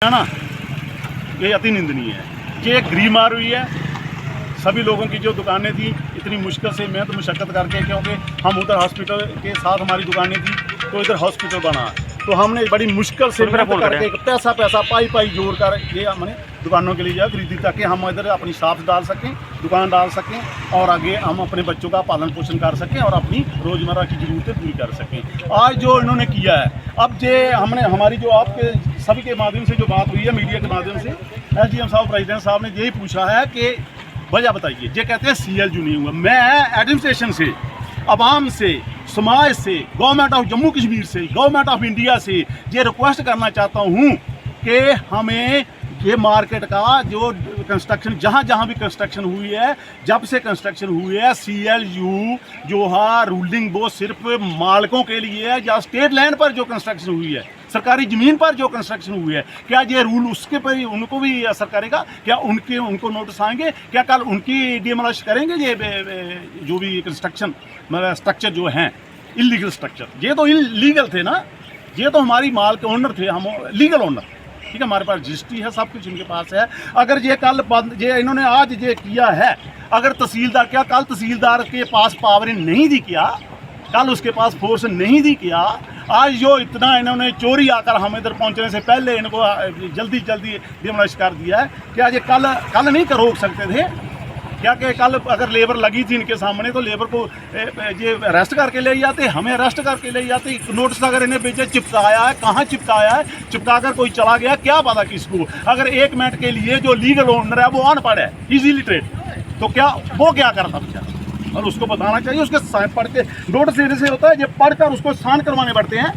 है ना, ये अति निंदनीय है। ये गरीब मार हुई है सभी लोगों की। जो दुकानें थी इतनी मुश्किल से मेहनत मुशक्कत करके, क्योंकि हम उधर हॉस्पिटल के साथ हमारी दुकानें थी तो इधर हॉस्पिटल बना, तो हमने बड़ी मुश्किल से मेहनत करके पैसा पाई जोड़ कर ये हमने दुकानों के लिए जो खरीदी, ताकि हम इधर अपनी शॉप डाल सकें, दुकान डाल सकें और आगे हम अपने बच्चों का पालन पोषण कर सकें और अपनी रोज़मर्रा की ज़रूरतें पूरी कर सकें। आज जो इन्होंने किया है, अब जे हमने हमारी जो आपके सभी के माध्यम से जो बात हुई है मीडिया के माध्यम से, SDM साहब प्रेसिडेंट साहब ने यही पूछा है कि वजह बताइए। ये कहते हैं CLU नहीं हुआ। मैं एडमिनिस्ट्रेशन से, आवाम से, समाज से, गवर्नमेंट ऑफ जम्मू कश्मीर से, गवर्नमेंट ऑफ इंडिया से ये रिक्वेस्ट करना चाहता हूँ कि हमें ये मार्केट का जो कंस्ट्रक्शन, जहाँ भी कंस्ट्रक्शन हुई है, जब से कंस्ट्रक्शन हुई है, CLU जो है रूलिंग वो सिर्फ मालिकों के लिए है, या स्टेट लैंड पर जो कंस्ट्रक्शन हुई है, सरकारी ज़मीन पर जो कंस्ट्रक्शन हुई है, क्या ये रूल उसके पर ही उनको भी असर करेगा? क्या उनको नोटिस आएंगे? क्या कल उनकी डिमोलिश करेंगे ये जो भी कंस्ट्रक्शन मतलब स्ट्रक्चर जो हैं इलीगल स्ट्रक्चर? ये तो इलीगल थे ना, ये तो हमारी माल के ओनर थे, हम लीगल ओनर, ठीक है, हमारे पास रजिस्ट्री है, सब कुछ इनके पास है। अगर ये कल बंद, ये इन्होंने आज ये किया है, अगर तहसीलदार, क्या कल तहसीलदार के पास पावर नहीं दी, क्या कल उसके पास फोर्स नहीं दी, क्या आज जो इतना इन्होंने चोरी आकर हम इधर पहुंचने से पहले इनको जल्दी डिमोलिश कर दिया है, क्या ये कल नहीं कर रोक सकते थे? क्या कि कल अगर लेबर लगी थी इनके सामने तो लेबर को ये अरेस्ट करके ले जाते, हमें अरेस्ट करके ले जाते। नोटिस अगर इन्हें भेजे, चिपकाया है, कहाँ चिपकाया है, चिपका कर कोई चला गया, क्या पता किसको? अगर 1 मिनट के लिए जो लीगल ओनर है वो अनपढ़ है, इजीली ट्रेड, तो क्या वो क्या करता बेचारा? और उसको बताना चाहिए, उसके साइन पढ़ के नोटिस देने से होता है, ये पढ़कर उसको साइन करवाने पड़ते हैं,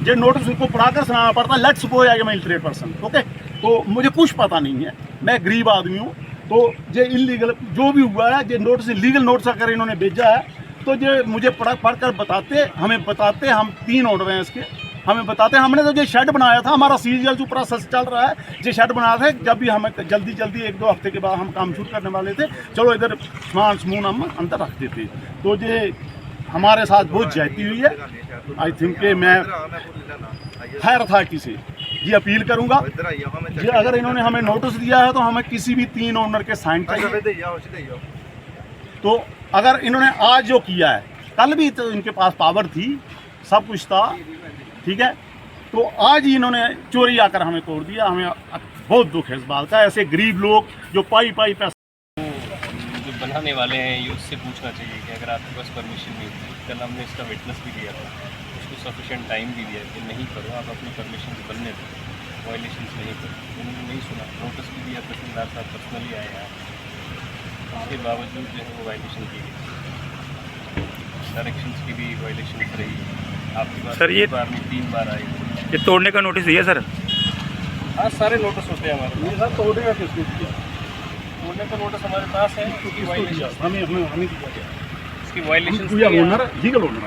ये नोटिस उसको पढ़ाकर सुनाना पड़ता है। Let's suppose I am illiterate person, okay, तो मुझे कुछ पता नहीं है, मैं गरीब आदमी हूँ, तो ये इलीगल जो भी हुआ है, ये नोटिस लीगल नोटिस अगर इन्होंने भेजा है तो ये मुझे पढ़कर बताते, हमें बताते, हम 3 ऑर्डर हैं इसके, हमें बताते। हमने तो ये शेड बनाया था, हमारा सीरियल जो प्रोसेस चल रहा है, ये शेड बनाया था, जब भी हमें जल्दी 1-2 हफ्ते के बाद हम काम शुरू करने वाले थे, चलो इधर सामान हम अंदर रख देते, तो ये हमारे साथ बहुत ज्यादती हुई है। आई थिंक कि मैं हायर अथॉरिटी से ये अपील करूंगा, ये अगर इन्होंने हमें नोटिस दिया है तो हमें किसी भी 3 ओनर के साइन चाहिए। तो अगर इन्होंने आज जो किया है, कल भी तो इनके पास पावर थी, सब कुछ था, ठीक है, तो आज ही इन्होंने चोरी आकर हमें तोड़ दिया। हमें बहुत दुख है इस बात का। ऐसे गरीब लोग जो पाई पैसा, जो बनाने वाले हैं ये उससे पूछना चाहिए कि अगर आपके पास परमिशन नहीं थी, कल हमने इसका विटनेस भी दिया था, उसको सफिशिएंट टाइम भी दिया कि नहीं करो, आप अपनी परमिशन से बनने दो, वायलेशंस नहीं करो, उन्होंने नहीं सुना। नोटिस भी दिया, तहसीलदार साहब पर्सनली आए हैं, उसके बावजूद जो है वो वायलेशन की गई, डायरेक्शंस की भी वायलेशन रही। आपके पास सर ये 3 बार आए, ये तोड़ने का नोटिस दिया सर? हाँ, सारे नोटिस होते हैं हमारे पास। सर तोड़ने का किसको दिया? तोड़ने का नोटिस हमारे पास है, क्योंकि वायलेशन हमें दिया गया, इसकी वायलेशन ओनर लीगल ओनर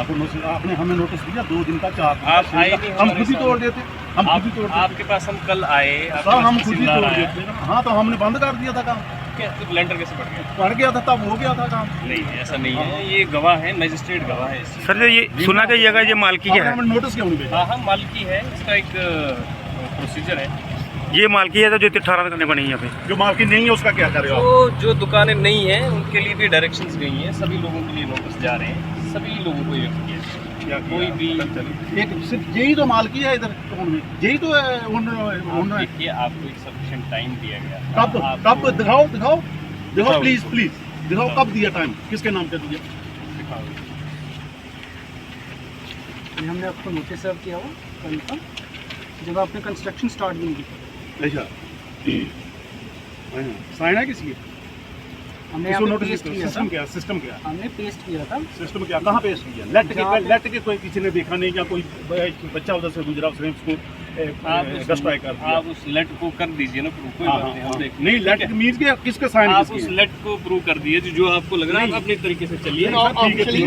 आपने हमें नोटिस दिया 2 दिन का, 4 दिन आप आए नहीं, हम खुद ही तोड़ देते, हम खुद ही तोड़ देते। आपके पास हम कल आए, सर हम खुद ही तोड़ देते। हाँ, तो हमने बंद कर दिया था काम, लेंटर कैसे बढ़ गया था, तब हो गया था काम। नहीं, ऐसा नहीं है, ये गवाह है, मजिस्ट्रेट गवाह है सर। ये सुना कि जगह ये मालकी क्या है? नोटिस क्यों नहीं भेजा? हाँ, मालकी है, इसका एक प्रोसीजर है। ये मालकी है तो जो 18 करने पड़ेंगे यहाँ पे, जो मालकी नहीं है उसका क्या करेगा? तो जो दुकानें नहीं हैं उनके लिए भी डायरेक्शंस गई हैं, सभी लोगों के लिए नोटिस जा रहे हैं, सभी लोगों को ये किया कोई भी एक सिर्फ यही तो मालकी है इधर, यही तो है। देखिए, आपको एक सफिशिएंट टाइम दिया गया, कब दिखाओ प्लीज दिखाओ, कब दिया टाइम, किसके नाम पे दिया? हमने आपको नोटिस सर्व किया हुआ कल का, जब आपने कंस्ट्रक्शन स्टार्ट नहीं की। अच्छा, साइन है किसी? हमने यहाँ पे पेस्ट किया था। सिस्टम क्या? हमने पेस्ट किया था। सिस्टम क्या? कहाँ पेस्ट किया? लेट के कोई किसी ने देखा नहीं, या कोई बच्चा उधर से गुजरा, उसने उसको गस्ट्राइक कर दिया। आप उस लेट को कर दीजिए ना प्रूव, कोई बात नहीं, हम देख नहीं, लेट मींस के किसके साइन? आप उस लेट को प्रूव कर दीजिए, जो आपको लग रहा है, आप अपने तरीके से चलिए। ऑफिशियली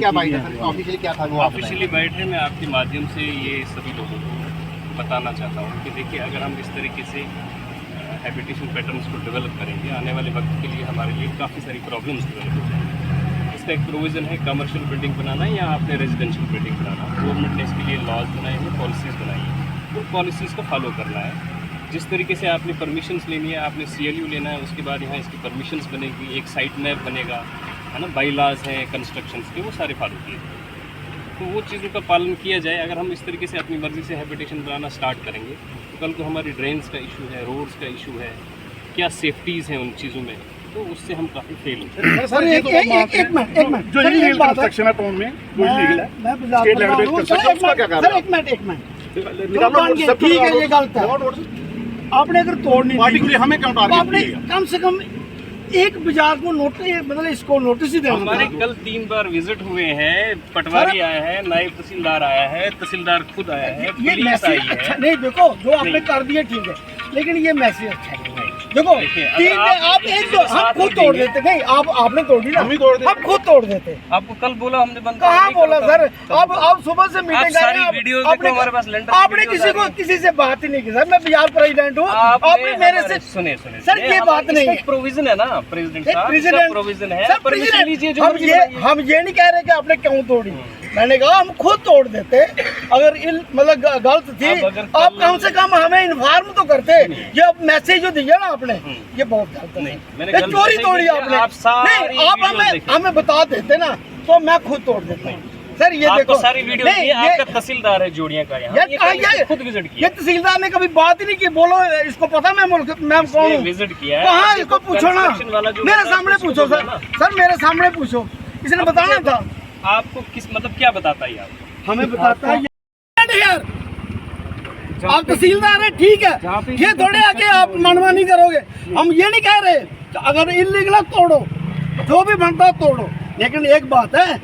क्या बाइट है? ऑफिशियली क्या था वो? ऑफिशियली बाइट है, मैं आपके माध्यम से ये सभी लोगों को बताना चाहता हूँ कि देखिए, अगर हम इस तरीके से हैबिटेशन पैटर्न्स को डेवलप करेंगे, आने वाले वक्त के लिए हमारे लिए काफ़ी सारी प्रॉब्लम्स डेवलप हो जाएंगी। इसका एक प्रोविज़न है कमर्शियल बिल्डिंग बनाना या आपने रेजिडेंशियल बिल्डिंग बनाना। गवर्नमेंट ने इसके लिए लॉज बनाए हैं, पॉलिसीज़ बनाई हैं। उन पॉलिसीज़ को फॉलो करना है। जिस तरीके से आपने परमिशंस लेनी है, आपने CLU लेना है, उसके बाद यहाँ इसकी परमिशंस बनेगी, एक साइट मैप बनेगा, है ना, बाईलाज हैं कंस्ट्रक्शंस के, वो सारे फॉलो किए जाएंगे। तो वो चीज़ों का पालन किया जाए। अगर हम इस तरीके से अपनी मर्ज़ी से हैबिटेशन बनाना स्टार्ट करेंगे तो कल को हमारी ड्रेन्स का इशू है, रोड्स का इशू है, क्या सेफ्टीज़ हैं उन चीज़ों में, तो उससे हम काफ़ी फेल होते हैं। सर एक मिनट जो इलीगल कंस्ट्रक्शन है टाउन में वो इलीगल है। मैं बात State कर रहा level हूँ। construction, सर, उसका क्या कारण सर है? एक मिनट निकालो मान के, सब ठीक है, ये गलत है। निकालो आपने अगर तोड़नी पार्टी थी के लिए हमें क्यों तो टारगेट आपने किया? कम से कम एक बाजार को नोटिस, मतलब इसको नोटिस ही देना हमारे था। कल 3 बार विजिट हुए हैं, पटवारी आया है, नायब तहसीलदार आया है, तहसीलदार खुद आया है, ये पुलिस आई मैसेज है। अच्छा नहीं, देखो जो आपने नहीं। कर दिया ठीक है, लेकिन ये मैसेज अच्छा नहीं है। देखो देखिए, अगर तीन आप आप किसी एक के दो हम साथ खुद नहीं तोड़ देंगे। देते, नहीं आपने तोड़ी ना, हम ही तोड़ देते। हम खुद तोड़ देते। आपको कल बोला हमने बंद कहाँ बोला सर? आप सुबह से मीटिंग कर सारी रहे हैं, वीडियोस आपने देखो, हमारे पास लेंटर की आपने वीडियोस किसी आ को रही हैं। किसी से बात ही नहीं की सर। मैं बाजार प्रेसिडेंट हूँ, आपने मेरे से सुने सर, ये बात नहीं है। प्रोविजन है ना प्रेसिडेंट साहब, प्रेसिडेंट प्रोविजन है, सर, परमिशन प्रेसिडेंट, लीजिए जो हम मर्जी ये बनाइए। हम ये नहीं कह रहे कि आपने क्यों तोड़ी। मैंने कहा हम खुद तोड़ देते अगर मतलब गलत थी। अब अगर आप कल- कम से कम हमें इन्फॉर्म तो करते। ये अब मैसेज जो दिया ना आपने, ये बहुत गलत है। नहीं, मैंने ये गलत चोरी नहीं तोड़ी किया, आपने। आप सारी नहीं, आप वीडियोस देखिए। हमें बता देते ना तो मैं खुद तोड़ देता हूँ। सर ये आपको देखो सारी वीडियो नहीं, दी, आपका तहसीलदार है जोड़ियां का यहाँ, यार, ये कल इसने ये- खुद विजिट ये किया, तहसीलदार ने कभी बात ही नहीं की। बोलो इसको पता मैं कौन हूँ? विजिट किया है। कहाँ अब इसको देखो, पूछो ना, construction वाला जो मेरे बंदा है, सामने उसको पूछो बोला सर। ना। सर मेरे सामने पूछो, इसने अब बताना जब था। आपको किस मतलब क्या बताता है आपको? हमें बताता है यार, आप तहसीलदार है ठीक है, ये थोड़े आके आप मनमानी करोगे। हम ये नहीं कह रहे अगर इलीगल तोड़ो, जो भी बनता तोड़ो, लेकिन एक बात है,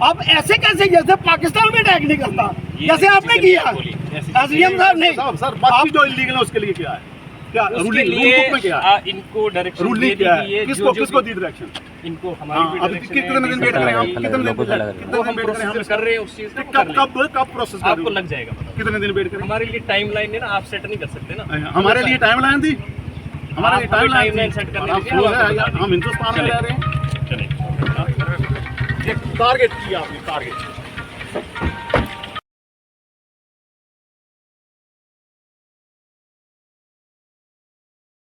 आप ऐसे कैसे जैसे पाकिस्तान में अटैक नहीं करता ये जैसे आपने चीज़ें किया। नहीं बोली, ऐसी एसडीएम साहब नहीं, सर बाकी जो इलीगल है उसके लिए क्या है? क्या उसके रूलिंग लिए रूल बुक में क्या है? इनको डायरेक्शन रूलिंग क्या है? किसको दी डायरेक्शन? इनको हाँ, हमारी अब कितने दिन वेट करें हम? कितने दिन वो हम प्रोसीजर कर रहे हैं उस चीज का, वो कर रहे हैं। कब प्रोसेस आपको लग जाएगा पता। कितने दिन वेट करें? हमारे लिए टाइमलाइन है ना, आप सेट नहीं कर सकते ना। हमारे लिए टाइम लाइन थी, हमारे लिए आप टाइम timeline लाइन set करने हम दीजिए, हम आपको बता हम हिंदुस्तान में रह रहे हैं। चलिए एक टारगेट किया आपने, टारगेट